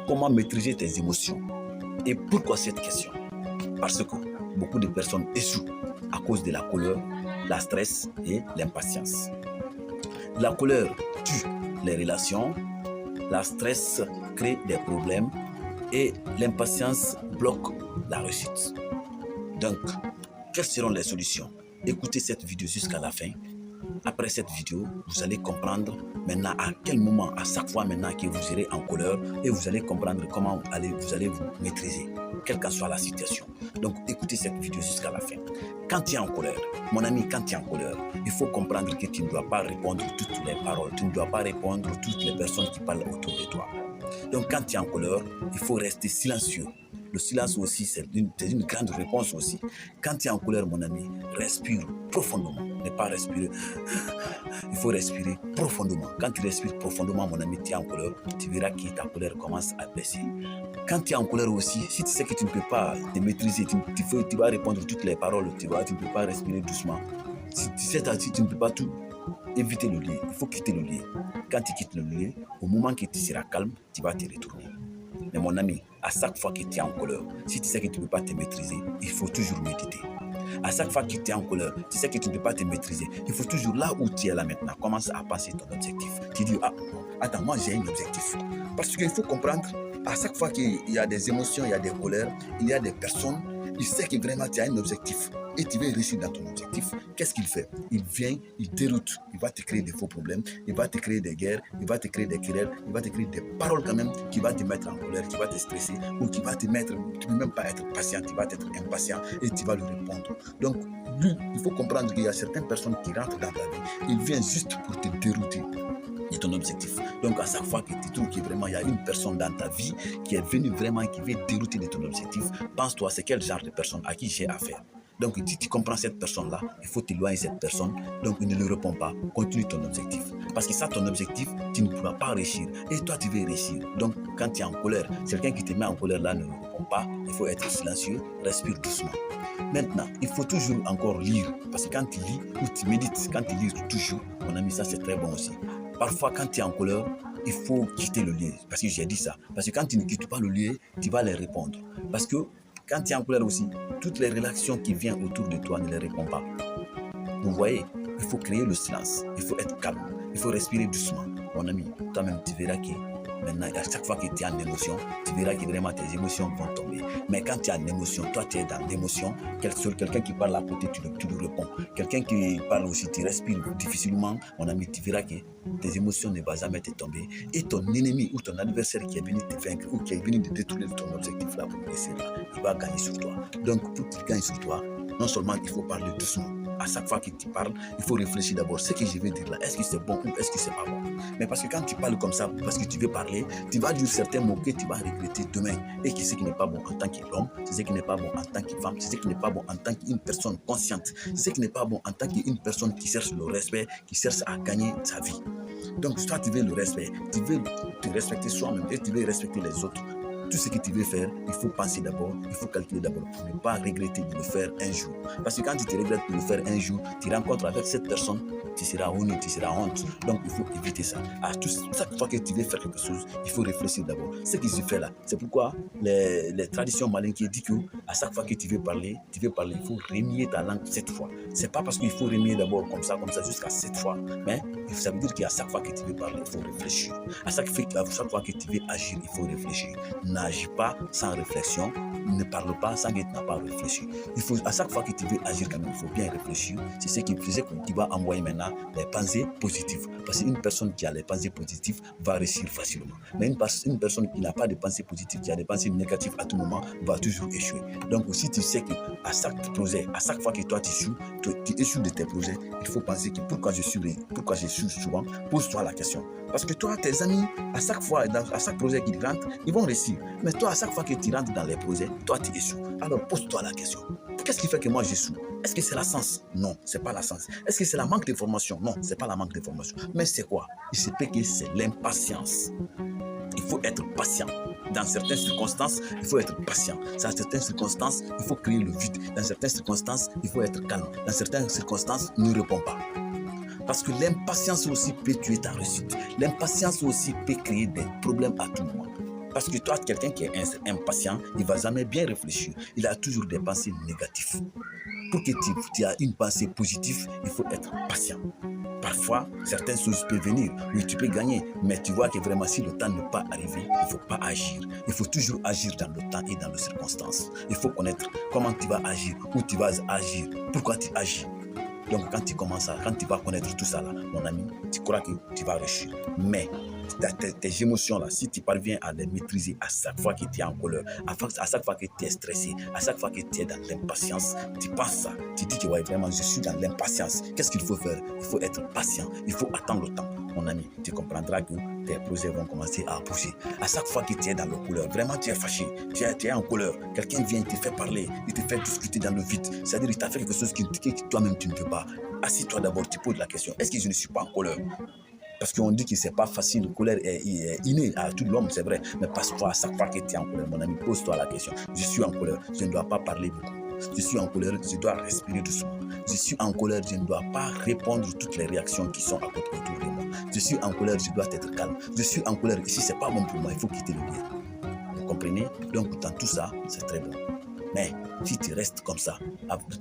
Comment maîtriser tes émotions? Et pourquoi cette question? Parce que beaucoup de personnes échouent à cause de la colère, la stress et l'impatience. La colère tue les relations, la stress crée des problèmes et l'impatience bloque la réussite. Donc, quelles seront les solutions? Écoutez cette vidéo jusqu'à la fin. Après cette vidéo, vous allez comprendre maintenant à quel moment, à chaque fois maintenant que vous serez en colère, et vous allez comprendre comment vous allez vous maîtriser, quelle que soit la situation. Donc, écoutez cette vidéo jusqu'à la fin. Quand tu es en colère, mon ami, quand tu es en colère, il faut comprendre que tu ne dois pas répondre toutes les paroles, tu ne dois pas répondre toutes les personnes qui parlent autour de toi. Donc, quand tu es en colère, il faut rester silencieux. Le silence aussi, c'est une grande réponse aussi. Quand tu es en colère, mon ami, respire profondément. Ne pas respirer. Il faut respirer profondément. Quand tu respires profondément, mon ami, tu es en colère, tu verras que ta colère commence à baisser. Quand tu es en colère aussi, si tu sais que tu ne peux pas te maîtriser, tu vas répondre toutes les paroles, tu ne peux pas respirer doucement. Si tu ne peux pas tout éviter le lieu, il faut quitter le lieu. Quand tu quittes le lieu, au moment que tu seras calme, tu vas te retourner. Mais mon ami, à chaque fois que tu es en colère, si tu sais que tu ne peux pas te maîtriser, il faut toujours méditer. À chaque fois que tu es en colère, tu sais que tu ne peux pas te maîtriser, il faut toujours, là où tu es là maintenant, commence à penser ton objectif. Tu dis, ah, attends, moi j'ai un objectif. Parce qu'il faut comprendre, à chaque fois qu'il y a des émotions, il y a des colères, il y a des personnes, il sait que vraiment tu as un objectif et tu veux réussir dans ton objectif. Qu'est-ce qu'il fait? Il vient, il déroute, il va te créer des faux problèmes, il va te créer des guerres, il va te créer des querelles, il va te créer des paroles quand même qui va te mettre en colère, qui va te stresser ou qui va te mettre, tu ne peux même pas être patient, tu vas être impatient et tu vas lui répondre. Donc, lui, il faut comprendre qu'il y a certaines personnes qui rentrent dans ta vie, ils viennent juste pour te dérouter de ton objectif. Donc à chaque fois que tu trouves qu'il y a une personne dans ta vie qui est venue vraiment, qui veut dérouter de ton objectif, pense-toi, c'est quel genre de personne à qui j'ai affaire. Donc si tu comprends cette personne-là, il faut t'éloigner de cette personne, donc il ne lui répond pas, continue ton objectif. Parce que ça, ton objectif, tu ne pourras pas réussir. Et toi, tu veux réussir. Donc quand tu es en colère, quelqu'un qui te met en colère là ne répond pas, il faut être silencieux, respire doucement. Maintenant, il faut toujours encore lire, parce que quand tu lis ou tu médites, quand tu lis toujours, mon ami, ça c'est très bon aussi. Parfois, quand tu es en colère, il faut quitter le lieu. Parce que j'ai dit ça. Parce que quand tu ne quittes pas le lieu, tu vas les répondre. Parce que quand tu es en colère aussi, toutes les relations qui viennent autour de toi ne les répondent pas. Vous voyez, il faut créer le silence. Il faut être calme. Il faut respirer doucement. Mon ami, toi-même, tu verras que maintenant, à chaque fois que tu es en émotion, tu verras que vraiment tes émotions vont tomber. Mais quand tu es en émotion, toi tu es dans l'émotion, quelqu'un qui parle à côté, tu lui réponds. Quelqu'un qui parle aussi, tu respires difficilement, mon ami, tu verras que tes émotions ne vont jamais te tomber. Et ton ennemi ou ton adversaire qui est venu te vaincre ou qui est venu te détruire ton objectif là pour blesser là, il va gagner sur toi. Donc pour qu'il gagne sur toi, non seulement il faut parler doucement. À chaque fois que tu parles, il faut réfléchir d'abord. Ce que je vais dire là, est-ce que c'est bon ou est-ce que c'est pas bon? Mais parce que quand tu parles comme ça, parce que tu veux parler, tu vas dire certains mots que tu vas regretter demain. Et que ce qui n'est pas bon en tant qu'homme, c'est ce qui n'est pas bon en tant que femme, c'est ce qui n'est pas bon en tant qu'une personne consciente, c'est ce qui n'est pas bon en tant qu'une personne qui cherche le respect, qui cherche à gagner sa vie. Donc, toi, tu veux le respect, tu veux te respecter soi-même et tu veux respecter les autres. Tout ce que tu veux faire, il faut penser d'abord, il faut calculer d'abord pour ne pas regretter de le faire un jour. Parce que quand tu te regrettes de le faire un jour, tu rencontres avec cette personne, tu seras honnête, tu seras honte. Donc il faut éviter ça. Chaque fois que tu veux faire quelque chose, il faut réfléchir d'abord. Ce que je fais là, c'est pourquoi les traditions malinquées disent qu'à chaque fois que tu veux parler, il faut remuer ta langue 7 fois. C'est pas parce qu'il faut remuer d'abord comme ça, jusqu'à 7 fois. Mais ça veut dire qu'à chaque fois que tu veux parler, il faut réfléchir. À chaque fois que tu veux agir, il faut réfléchir. N'agis pas sans réflexion, ne parle pas sans que tu n'as pas réfléchi. Il faut, à chaque fois que tu veux agir quand même, il faut bien réfléchir. C'est ce qui faisait que tu vas envoyer maintenant les pensées positives. Parce qu'une personne qui a les pensées positives va réussir facilement. Mais une personne qui n'a pas de pensées positives, qui a des pensées négatives à tout moment, va toujours échouer. Donc aussi tu sais qu'à chaque projet, à chaque fois que toi tu échoues de tes projets, il faut penser que pourquoi j'échoue souvent, pose-toi la question. Parce que toi, tes amis, à chaque fois, à chaque projet qu'ils rentrent, ils vont réussir. Mais toi, à chaque fois que tu rentres dans les projets, toi, tu échoues. Alors, pose-toi la question. Qu'est-ce qui fait que moi, j'échoue? Est-ce que c'est la sens? Non, c'est pas la sens. Est-ce que c'est la manque de formation? Non, c'est pas la manque de formation. Mais c'est quoi? Il se peut que c'est l'impatience. Il faut être patient. Dans certaines circonstances, il faut être patient. Dans certaines circonstances, il faut créer le vide. Dans certaines circonstances, il faut être calme. Dans certaines circonstances, ne réponds pas. Parce que l'impatience aussi peut tuer ta réussite. L'impatience aussi peut créer des problèmes à tout moment. Parce que toi, quelqu'un qui est impatient, il ne va jamais bien réfléchir. Il a toujours des pensées négatives. Pour que tu aies une pensée positive, il faut être patient. Parfois, certaines choses peuvent venir, oui, tu peux gagner, mais tu vois que vraiment, si le temps n'est pas arrivé, il ne faut pas agir. Il faut toujours agir dans le temps et dans les circonstances. Il faut connaître comment tu vas agir, où tu vas agir, pourquoi tu agis. Donc, quand tu vas connaître tout ça, là, mon ami, tu crois que tu vas réussir. Mais tes émotions, là, si tu parviens à les maîtriser à chaque fois que tu es en colère, à chaque fois que tu es stressé, à chaque fois que tu es dans l'impatience, tu penses ça, tu dis que ouais, vraiment, je suis dans l'impatience. Qu'est-ce qu'il faut faire? Il faut être patient, il faut attendre le temps. Mon ami, tu comprendras que tes projets vont commencer à bouger. À chaque fois que tu es dans la colère, vraiment tu es fâché, tu es en colère, quelqu'un vient, il te fait parler, il te fait discuter dans le vide. C'est-à-dire qu'il t'a fait quelque chose que toi-même tu ne peux pas. Assis-toi d'abord, tu poses la question, est-ce que je ne suis pas en colère? Parce qu'on dit que c'est pas facile, la colère est innée à tout l'homme, c'est vrai. Mais parfois, à chaque fois que tu es en colère, mon ami, pose-toi la question. Je suis en colère, je ne dois pas parler beaucoup. Je suis en colère, je dois respirer doucement. Je suis en colère, je ne dois pas répondre toutes les réactions qui sont à côté autour de moi. Je suis en colère, je dois être calme. Je suis en colère, et si c'est pas bon pour moi, il faut quitter le lieu. Vous comprenez? Donc, dans tout ça, c'est très bon. Mais si tu restes comme ça,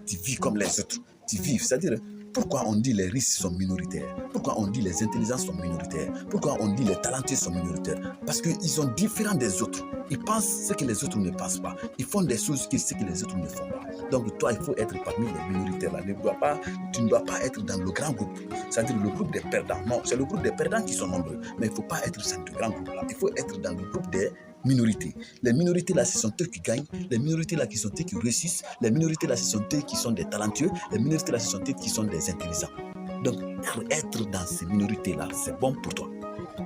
tu vis comme les autres, tu vis, c'est-à-dire, pourquoi on dit les risques sont minoritaires? Pourquoi on dit les intelligences sont minoritaires? Pourquoi on dit les talentueux sont minoritaires? Parce qu'ils sont différents des autres. Ils pensent ce que les autres ne pensent pas. Ils font des choses que les autres ne font pas. Donc toi, il faut être parmi les minoritaires là. Tu ne dois pas être dans le grand groupe. C'est-à-dire le groupe des perdants. Non, c'est le groupe des perdants qui sont nombreux. Mais il ne faut pas être dans ce grand groupe là. Il faut être dans le groupe des minorités. Les minorités là, ce sont eux qui gagnent. Les minorités là, ce sont eux qui réussissent. Les minorités là, ce sont eux qui sont des talentueux. Les minorités là, ce sont eux qui sont des intelligents. Donc, être dans ces minorités là, c'est bon pour toi.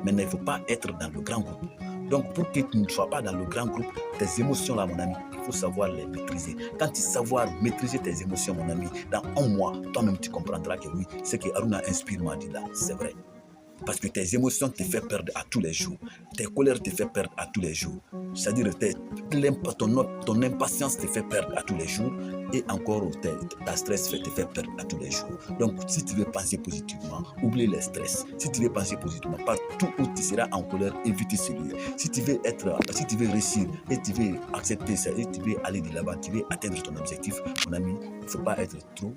Mais il ne faut pas être dans le grand groupe. Donc, pour que tu ne sois pas dans le grand groupe, tes émotions là, mon ami, il faut savoir les maîtriser. Quand tu savoir maîtriser tes émotions, mon ami, dans un mois, toi-même, tu comprendras que oui, ce que Aruna inspire m'a dit là, c'est vrai. Parce que tes émotions te font perdre à tous les jours. Tes colères te font perdre à tous les jours. C'est-à-dire ton impatience te fait perdre à tous les jours. Et encore, ta stress te fait perdre à tous les jours. Donc, si tu veux penser positivement, oublie les stress. Si tu veux penser positivement, partout où tu seras en colère, évite celui. Si tu veux réussir et tu veux accepter ça, et tu veux aller de l'avant, tu veux atteindre ton objectif, mon ami, il ne faut pas être trop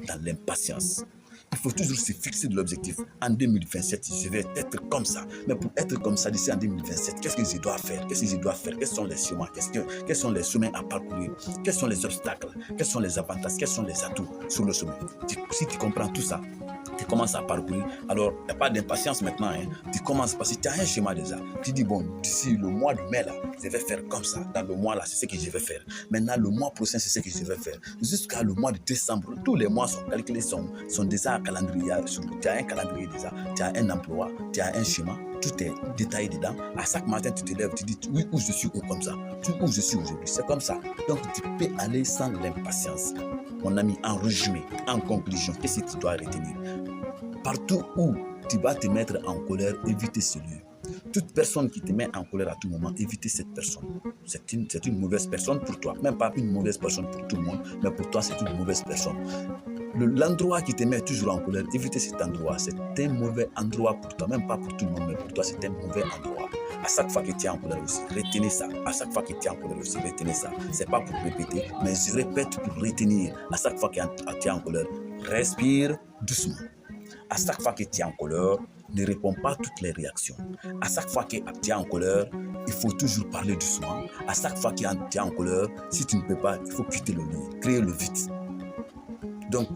dans l'impatience. Il faut toujours se fixer de l'objectif. En 2027, je vais être comme ça. Mais pour être comme ça d'ici en 2027, qu'est-ce que je dois faire? Qu'est-ce que je dois faire? Quels sont les chemins? Quels sont les chemins à parcourir? Quels sont les obstacles? Quels sont les avantages? Quels sont les atouts sur le chemin? Si tu comprends tout ça, tu commences à parcourir. Alors, il n'y a pas d'impatience maintenant. Hein. Tu commences parce que tu as un schéma déjà. Tu dis, bon, d'ici le mois de mai, là, je vais faire comme ça. Dans le mois, là, c'est ce que je vais faire. Maintenant, le mois prochain, c'est ce que je vais faire. Jusqu'à le mois de décembre, tous les mois sont calculés, sont déjà à calendrier. Tu as un calendrier déjà. Tu as un emploi, tu as un schéma. Tout est détaillé dedans. À chaque matin, tu te lèves, tu dis, oui, où je suis, où comme ça. Où je suis aujourd'hui. C'est comme ça. Donc, tu peux aller sans l'impatience. Mon ami, en résumé, en conclusion, qu'est-ce que tu dois retenir? Partout où tu vas te mettre en colère, évite celui. Toute personne qui te met en colère à tout moment, évite cette personne. C'est une mauvaise personne pour toi. Même pas une mauvaise personne pour tout le monde, mais pour toi, c'est une mauvaise personne. L'endroit qui te met toujours en colère, évite cet endroit. C'est un mauvais endroit pour toi. Même pas pour tout le monde, mais pour toi, c'est un mauvais endroit. À chaque fois que tu es en colère aussi, retenez ça. À chaque fois que tu es en colère aussi, retenez ça. C'est pas pour répéter, mais je répète pour retenir. À chaque fois que tu es en colère, respire doucement. À chaque fois que tu es en colère, ne réponds pas à toutes les réactions. À chaque fois que tu es en colère, il faut toujours parler doucement. À chaque fois que tu es en colère, si tu ne peux pas, il faut quitter le lieu, créer le vide. Donc,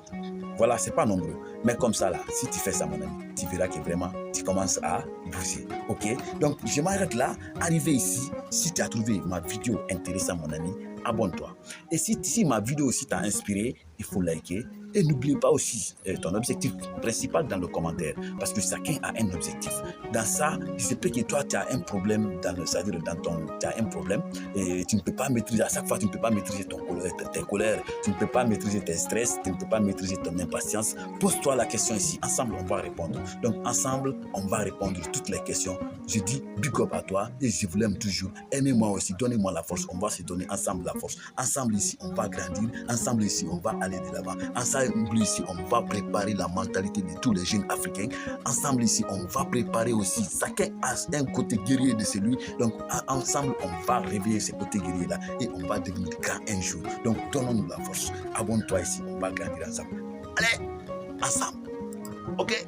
voilà, c'est pas nombreux. Mais comme ça, là, si tu fais ça, mon ami, tu verras que vraiment, tu commences à bouger. OK? Donc, je m'arrête là. Arrivé ici, si tu as trouvé ma vidéo intéressante, mon ami, abonne-toi. Et si ma vidéo aussi t'a inspiré, il faut liker. Et n'oublie pas aussi ton objectif principal dans le commentaire. Parce que chacun a un objectif. Dans ça, il se peut que toi, tu as un problème, c'est-à-dire tu as un problème et tu ne peux pas maîtriser, à chaque fois, tu ne peux pas maîtriser tes colères, tu ne peux pas maîtriser tes stress, tu ne peux pas maîtriser ton impatience. Pose-toi la question ici. Ensemble, on va répondre. Donc, ensemble, on va répondre toutes les questions. Je dis big up à toi et je vous l'aime toujours. Aimez-moi aussi, donnez-moi la force. On va se donner ensemble la force. Ensemble ici, on va grandir. Ensemble ici, on va aller de l'avant. Ensemble ensemble ici, on va préparer la mentalité de tous les jeunes africains. Ensemble ici, on va préparer aussi, chacun a un côté guerrier de celui. Donc ensemble, on va réveiller ce côté guerrier-là et on va devenir grand un jour. Donc donnons-nous la force. Abonne-toi ici, on va grandir ensemble. Allez, ensemble. Ok?